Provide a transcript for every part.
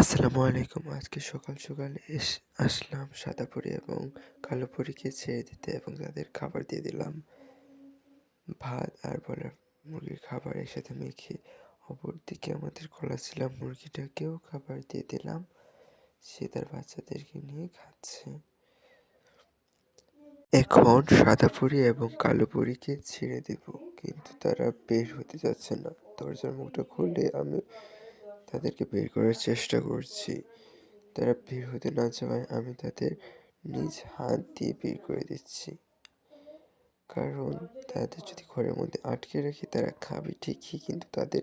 আসসালামু আলাইকুম। আজকে সকাল সকাল আসলাম সাদা পরী এবং কালো পরীকে ছেড়ে দিতে এবং তাদের খাবার দিয়ে দিলাম। ভাত আর ব্রয়লার মুরগির খাবার একসাথে মেখে। অপরদিকে আমাদের কলাচিলা মুরগিটাকেও খাবার দিয়ে দিলাম। সে তার বাচ্চাদেরকে নিয়ে খাচ্ছে। এখন সাদা পরী এবং কালো পরীকে ছেড়ে দেব, কিন্তু তারা বের হতে যাচ্ছে না। দরজার মুখটা খুলে আমি তাদেরকে বের করার চেষ্টা করছি। তারা বের হতে না চাওয়ায় আমি তাদের নিজ হাত দিয়ে বের করে দিচ্ছি, কারণ তাদের যদি ঘরের মধ্যে আটকে রাখি তারা খাবে ঠিকই, কিন্তু তাদের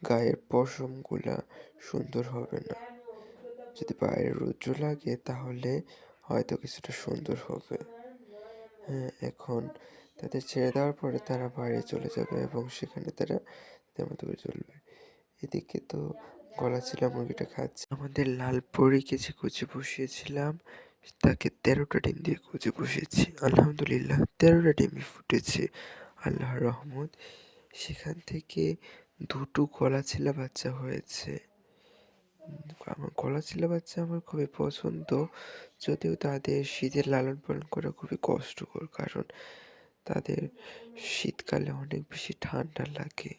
গায়ের পশমগুলা সুন্দর হবে না। যদি বাইরে রৌদ্র লাগে তাহলে হয়তো কিছুটা সুন্দর হবে। হ্যাঁ, এখন তাদের ছেড়ে দেওয়ার পরে তারা বাইরে চলে যাবে এবং সেখানে তারা তাদের মতো করে চলবে। এদিকে তো গলাচিলা মুরগিটা খাচ্ছে। আমাদের লাল পরীকে যে কুচি বসিয়েছিলাম তাকে 13টা ডিম দিয়ে কুচি বসিয়েছি। আলহামদুলিল্লাহ 13টা ডিমই ফুটেছে, আল্লাহর রহমত। সেখান থেকে দুটো গলাচিলা বাচ্চা হয়েছে। আমার গলাচিলা বাচ্চা আমার খুবই পছন্দ, যদিও তাদের শীতের লালন পালন করা খুবই কষ্টকর, কারণ তাদের শীতকালে অনেক বেশি ঠান্ডা লাগে।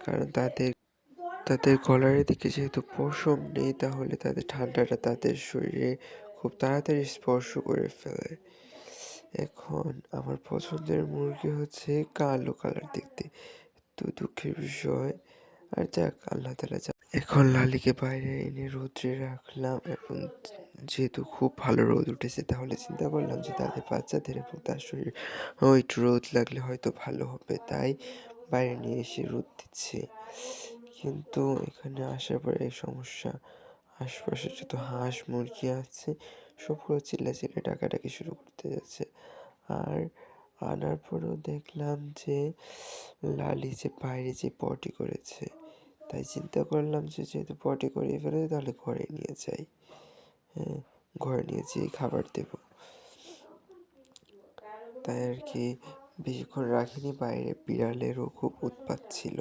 কারণ তাদের গলার দিকে যেহেতু পশম নেই, তাহলে তাদের ঠান্ডাটা তাদের শরীরে খুব তাড়াতাড়ি স্পর্শ করে ফেলে। এখন আমার পছন্দের মুরগি হচ্ছে কালো কালার দেখতে, তো দুঃখের বিষয়। আর যাক, আল্লাহ তাআলা এখন লালিকে বাইরে এনে রোদ্রে রাখলাম, এবং যেহেতু খুব ভালো রোদ উঠেছে, তাহলে চিন্তা করলাম যে তাদের বাচ্চাদের এবং তার শরীর একটু রোদ লাগলে হয়তো ভালো হবে, তাই বাইরে নিয়ে এসে রোদ দিচ্ছে। কিন্তু এখানে আসার পরে এই সমস্যা, আশপাশে যত হাঁস মুরগি আছে সবগুলো চিল্লাচিল্লি ডাকাডাকি শুরু করতে যাচ্ছে। আর আনার পরেও দেখলাম যে লালি যে বাইরে যে পটি করেছে, তাই চিন্তা করলাম যে যেহেতু পটি করে ফেলেছে তাহলে ঘরে নিয়ে যাই। হ্যাঁ, ঘরে নিয়ে যেয়ে খাবার দেব। তাই আর কি বেশিক্ষণ রাখিনি, বাইরে বিড়ালেরও খুব উৎপাত ছিল।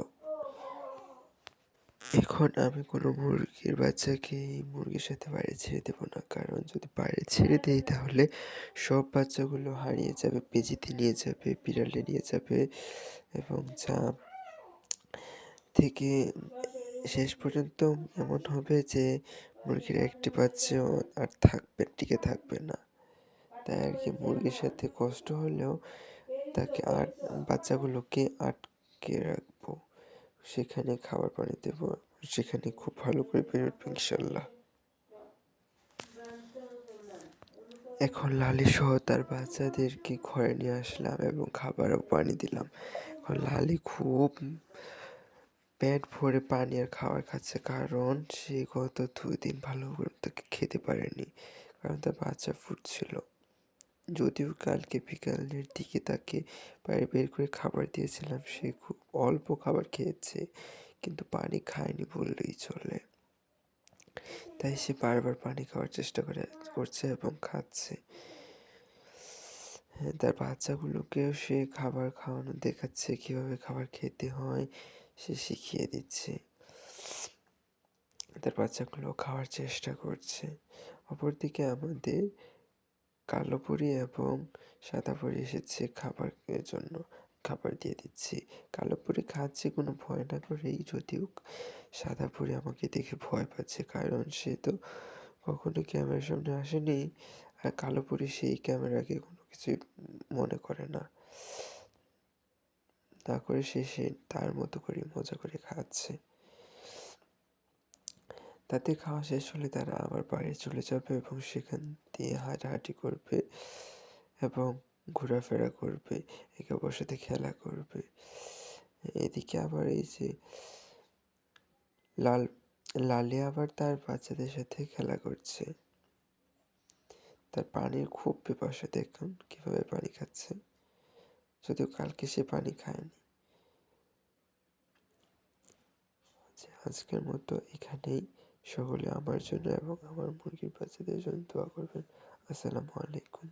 এখন আমি কোনো মুরগির বাচ্চাকে মুরগির সাথে বাইরে ছেড়ে দেবো না, কারণ যদি বাইরে ছেড়ে দেই তাহলে সব বাচ্চাগুলো হারিয়ে যাবে, পেজিতে নিয়ে যাবে, বিড়ালে নিয়ে যাবে, এবং যা থেকে শেষ পর্যন্ত এমন হবে যে মুরগির একটি বাচ্চাও আর টিকে থাকবে না। তাই আর কি মুরগির সাথে কষ্ট হলেও তাকে বাচ্চাগুলোকে আটকে রাখবো, সেখানে খাবার পানি দেবো, সেখানে খুব ভালো করে বের উঠবে ইনশাল্লাহ। এখন লালি সহ তার বাচ্চাদেরকে ঘরে নিয়ে আসলাম এবং খাবার ও পানি দিলাম। এখন লালি খুব পেট ভরে পানি আর খাবার খাচ্ছে, কারণ সে গত 2 দিন ভালো করে তাকে খেতে পারেনি, কারণ তার বাচ্চা ফুটছিল। যদিও কালকে বিকালের দিকে তাকে বাইরে বের করে খাবার দিয়েছিলাম, সে খুব অল্প খাবার খেয়েছে, কিন্তু পানি খায়নি বললেই চলে। তাই সে বারবার পানি খাওয়ার চেষ্টা করছে এবং খাচ্ছে। হ্যাঁ, তার বাচ্চাগুলোকেও সে খাবার খাওয়ানো দেখাচ্ছে, কীভাবে খাবার খেতে হয় সে শিখিয়ে দিচ্ছে। তার বাচ্চাগুলো খাওয়ার চেষ্টা করছে। অপরদিকে আমাদের কালো পরী এবং সাদা পরী এসেছে খাবারের জন্য, খাবার দিয়ে দিচ্ছি। কালো পরী খাচ্ছে কোনো ভয় না করেই, যদিও সাদা পরী আমাকে দেখে ভয় পাচ্ছে, কারণ সে তো কখনো ক্যামেরার সামনে আসেনি, আর কালো পরী সেই ক্যামেরাকে কোনো কিছুই মনে করে না, তা করে সে তার মতো করে মজা করে খাচ্ছে। তাদের খাওয়া শেষ হলে তারা আবার বাড়ি চলে যাবে এবং সেখান দিয়ে হাঁটাহাঁটি করবে এবং ঘোরাফেরা করবে, একে অপরের সাথে খেলা করবে। এদিকে আবার এই যে লালি আবার তার বাচ্চাদের সাথে খেলা করছে। তার পানির খুব পিপাসা, দেখুন কিভাবে পানি খাচ্ছে, যদিও কালকে সে পানি খায়নি। আজকের মতো এখানেই। সকলে আমার জন্য এবং আমার মুরগির বাচ্চাদের জন্য দোয়া করবেন। আসসালামু আলাইকুম।